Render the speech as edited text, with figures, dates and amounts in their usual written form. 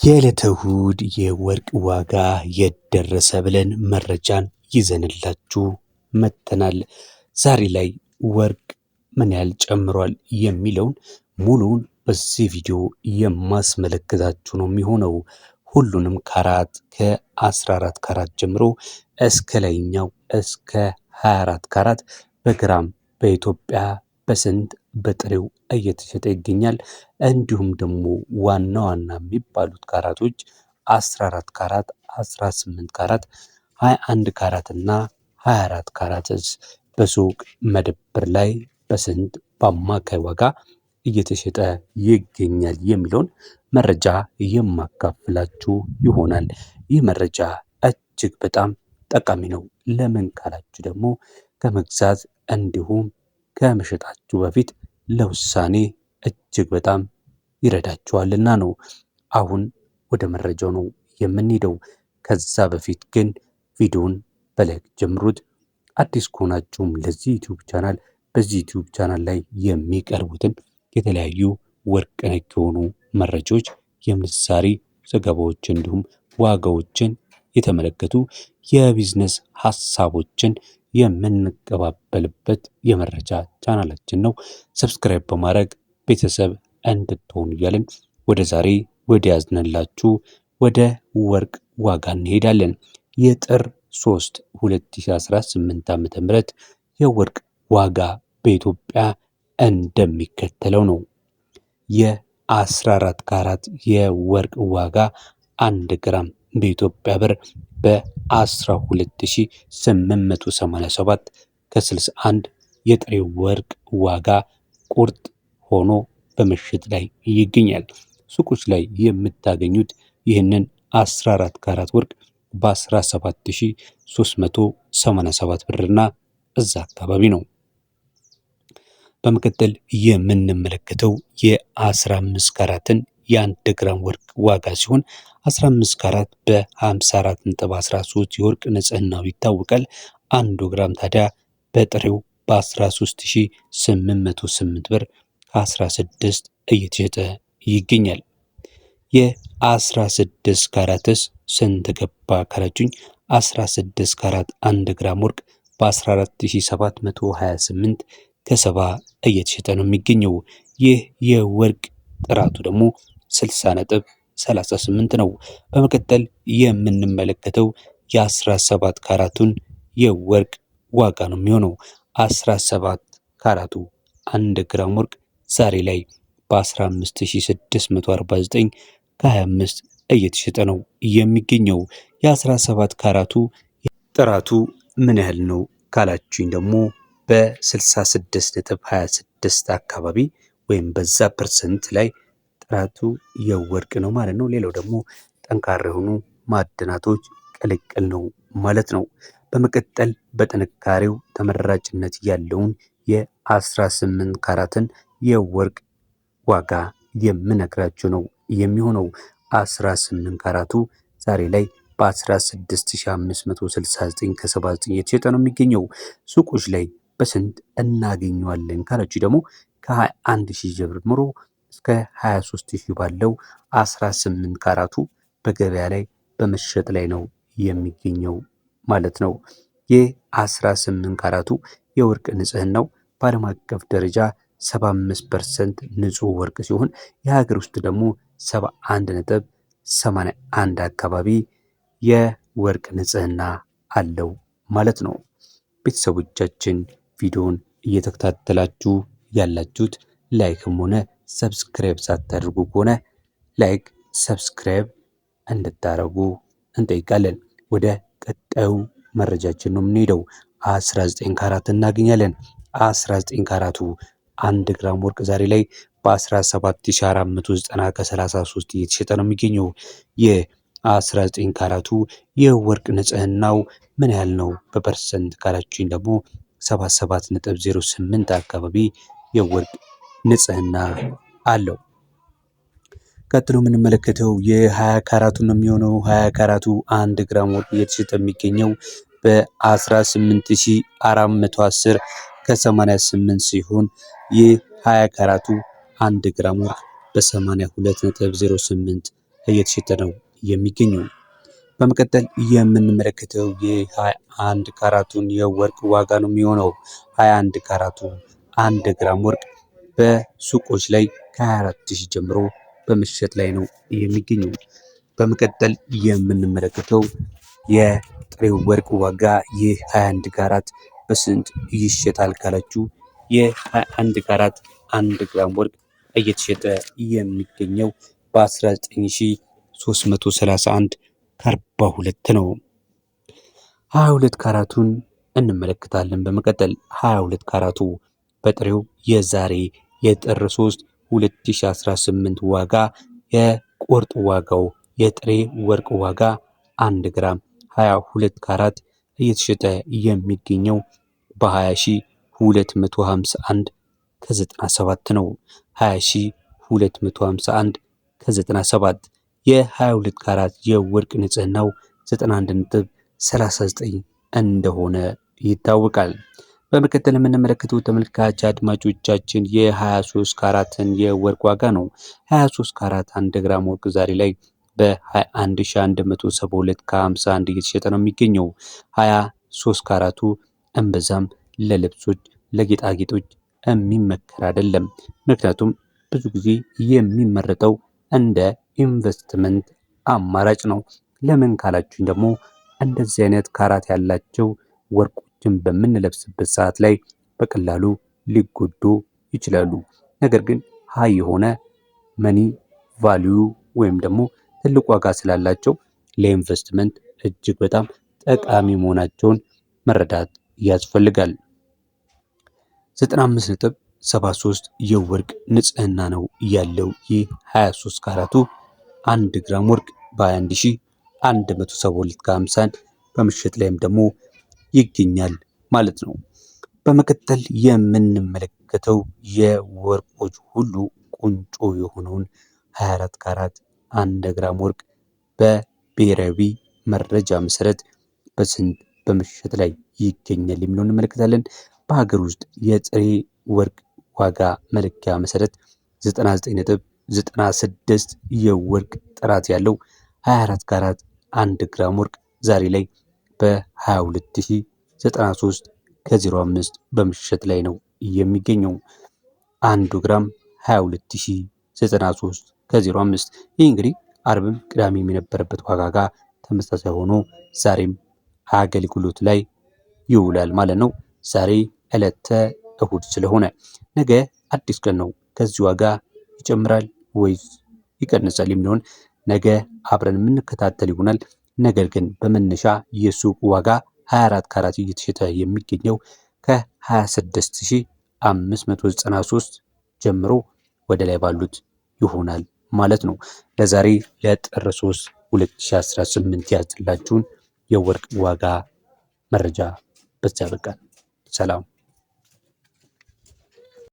የዕለተ እሁድ የወርቅ ዋጋ የደረሰ ብለን መረጃን ይዘንላችሁ መጥተናል። ዛሬ ላይ ወርቅ ምን ያህል ጨምሯል የሚለውን ሙሉውን በዚህ ቪዲዮ የማስመለከታችሁ ነው የሚሆነው። ሁሉንም ካራት ከ14 ካራት ጀምሮ እስከ ላይኛው እስከ 24 ካራት በግራም በኢትዮጵያ በስንት በጥሬው እየተሸጠ ይገኛል። እንዲሁም ደግሞ ዋና ዋና የሚባሉት ካራቶች 14 ካራት፣ 18 ካራት፣ 21 ካራት እና 24 ካራትስ በሱቅ መደብር ላይ በስንት በአማካይ ዋጋ እየተሸጠ ይገኛል የሚለውን መረጃ የማካፍላችሁ ይሆናል። ይህ መረጃ እጅግ በጣም ጠቃሚ ነው። ለምን ካላችሁ ደግሞ ከመግዛት እንዲሁም ከመሸጣችሁ በፊት ለውሳኔ እጅግ በጣም ይረዳችኋልና ነው። አሁን ወደ መረጃው ነው የምንሄደው። ከዛ በፊት ግን ቪዲዮውን በላይክ ጀምሩት። አዲስ ከሆናችሁም ለዚህ ዩቲዩብ ቻናል በዚህ ዩቲዩብ ቻናል ላይ የሚቀርቡትን የተለያዩ ወርቅ ነክ የሆኑ መረጃዎች፣ የምንዛሬ ዘገባዎች እንዲሁም ዋጋዎችን የተመለከቱ የቢዝነስ ሐሳቦችን የምንቀባበልበት የመረጃ ቻናላችን ነው። ሰብስክራይብ በማድረግ ቤተሰብ እንድትሆኑ እያልን ወደ ዛሬ ወደ ያዝነላችሁ ወደ ወርቅ ዋጋ እንሄዳለን። የጥር 3 2018 ዓ.ም የወርቅ ዋጋ በኢትዮጵያ እንደሚከተለው ነው። የ14 ካራት የወርቅ ዋጋ 1 ግራም በኢትዮጵያ ብር በ12887 ከ61 የጥሬ ወርቅ ዋጋ ቁርጥ ሆኖ በመሸጥ ላይ ይገኛል። ሱቆች ላይ የምታገኙት ይህንን 14 ካራት ወርቅ በ17387 ብርና እዛ አካባቢ ነው። በመቀጠል የምንመለከተው የ15 ካራትን የ1 ግራም ወርቅ ዋጋ ሲሆን 15 ካራት በ54.13 የወርቅ ንጽህናው ይታወቃል። 1 ግራም ታዲያ በጥሬው በ13808 ብር 16 እየተሸጠ ይገኛል። የ16 ካራትስ ስንት ገባ ካላችሁኝ 16 ካራት 1 ግራም ወርቅ በ14728 ከ70 እየተሸጠ ነው የሚገኘው። ይህ የወርቅ ጥራቱ ደግሞ 60.38 ነው። በመቀጠል የምንመለከተው የ17 ካራቱን የወርቅ ዋጋ ነው የሚሆነው። 17 ካራቱ 1 ግራም ወርቅ ዛሬ ላይ በ15649 ከ25 እየተሸጠ ነው የሚገኘው። የ17 ካራቱ ጥራቱ ምን ያህል ነው ካላችሁኝ ደግሞ በ66.26 አካባቢ ወይም በዛ ፐርሰንት ላይ ጥራቱ የወርቅ ነው ማለት ነው። ሌላው ደግሞ ጠንካራ የሆኑ ማዕድናቶች ቅልቅል ነው ማለት ነው። በመቀጠል በጥንካሬው ተመራጭነት ያለውን የ18 ካራትን የወርቅ ዋጋ የምነግራችሁ ነው የሚሆነው። 18 ካራቱ ዛሬ ላይ በ16569 ከ79 የተሸጠ ነው የሚገኘው። ሱቆች ላይ በስንት እናገኘዋለን ካላችሁ ደግሞ ከ21000 ጀምሮ እስከ 23000 ባለው 18 ካራቱ በገበያ ላይ በመሸጥ ላይ ነው የሚገኘው ማለት ነው። የ18 ካራቱ የወርቅ ንጽህናው በዓለም አቀፍ ደረጃ 75% ንጹህ ወርቅ ሲሆን የሀገር ውስጥ ደግሞ 71.81 አካባቢ የወርቅ ንጽህና አለው ማለት ነው። ቤተሰቦቻችን ቪዲዮን እየተከታተላችሁ ያላችሁት ላይክም ሆነ ሰብስክራይብ ሳታደርጉ ከሆነ ላይክ ሰብስክራይብ እንድታደርጉ እንጠይቃለን። ወደ ቀጣዩ መረጃችን ነው የምንሄደው። 19 ካራት እናገኛለን። 19 ካራቱ 1 ግራም ወርቅ ዛሬ ላይ በ17490 ከ33 እየተሸጠ ነው የሚገኘው። የ19 ካራቱ የወርቅ ንጽህናው ምን ያህል ነው በፐርሰንት ካላችሁኝ ደግሞ 77.08 አካባቢ የወርቅ ንጽህና አለው። ቀጥሎ የምንመለከተው የ20 ካራቱን ነው የሚሆነው። 20 ካራቱ 1 ግራም ወርቅ እየተሸጠ የሚገኘው በ18410 ከ88 ሲሆን ይህ 20 ካራቱ 1 ግራም ወርቅ በ82.08 እየተሸጠ ነው የሚገኘው። በመቀጠል የምንመለከተው የ21 ካራቱን የወርቅ ዋጋ ነው የሚሆነው። 21 ካራቱ 1 ግራም ወርቅ በሱቆች ላይ ከ24000 ጀምሮ በመሸጥ ላይ ነው የሚገኘው። በመቀጠል የምንመለከተው የጥሬው ወርቅ ዋጋ የ21 ካራት በስንት ይሸጣል ካላችሁ የ21 ካራት 1 ግራም ወርቅ እየተሸጠ የሚገኘው በ19331 ከ42 ነው። 22 ካራቱን እንመለከታለን። በመቀጠል 22 ካራቱ በጥሬው የዛሬ የጥር 3 2018 ዋጋ የቁርጥ ዋጋው የጥሬ ወርቅ ዋጋ 1 ግራም 22 ካራት እየተሸጠ የሚገኘው በ20251 ከ97 ነው። 20251 ከ97 የ22 ካራት የወርቅ ንጽህናው 91.39 እንደሆነ ይታወቃል። በመቀጠል የምንመለከተው ተመልካች አድማጮቻችን የ23 ካራትን የወርቅ ዋጋ ነው። 23 ካራት 1 ግራም ወርቅ ዛሬ ላይ በ21172 ከ51 እየተሸጠ ነው የሚገኘው። 23 ካራቱ እምብዛም ለልብሶች ለጌጣጌጦች የሚመከር አይደለም። ምክንያቱም ብዙ ጊዜ የሚመረጠው እንደ ኢንቨስትመንት አማራጭ ነው። ለምን ካላችሁኝ ደግሞ እንደዚህ አይነት ካራት ያላቸው ወርቆችን በምንለብስበት ሰዓት ላይ በቀላሉ ሊጎዱ ይችላሉ። ነገር ግን ሃይ የሆነ መኒ ቫልዩ ወይም ደግሞ ትልቅ ዋጋ ስላላቸው ለኢንቨስትመንት እጅግ በጣም ጠቃሚ መሆናቸውን መረዳት ያስፈልጋል። 95.73 የወርቅ ንጽህና ነው ያለው ይህ 23 ካራቱ 1 ግራም ወርቅ በ21172 ከ50 በምሽት ላይም ደግሞ ይገኛል ማለት ነው። በመቀጠል የምንመለከተው የወርቆች ሁሉ ቁንጮ የሆነውን 24 ካራት 1 ግራም ወርቅ በብሔራዊ መረጃ መሰረት በስንት በመሸጥ ላይ ይገኛል የሚለውን እንመለከታለን። በሀገር ውስጥ የጥሬ ወርቅ ዋጋ መለኪያ መሰረት 99.96 የወርቅ ጥራት ያለው 24 ካራት 1 ግራም ወርቅ ዛሬ ላይ በ22093 ከ05 በመሸጥ ላይ ነው የሚገኘው። 1 ግራም 22093 ከ05። ይህ እንግዲህ አርብም ቅዳሜም የነበረበት ዋጋ ጋር ተመሳሳይ ሆኖ ዛሬም አገልግሎት ላይ ይውላል ማለት ነው። ዛሬ ዕለተ እሁድ ስለሆነ ነገ አዲስ ቀን ነው። ከዚህ ዋጋ ይጨምራል ወይስ ይቀንሳል የሚለውን ነገ አብረን የምንከታተል ይሆናል። ነገር ግን በመነሻ የሱቅ ዋጋ 24 ካራት እየተሸጠ የሚገኘው ከ26593 ጀምሮ ወደ ላይ ባሉት ይሆናል ማለት ነው። ለዛሬ ለጥር 3 2018 ያዝላችሁን የወርቅ ዋጋ መረጃ በዚያ በቃ። ሰላም።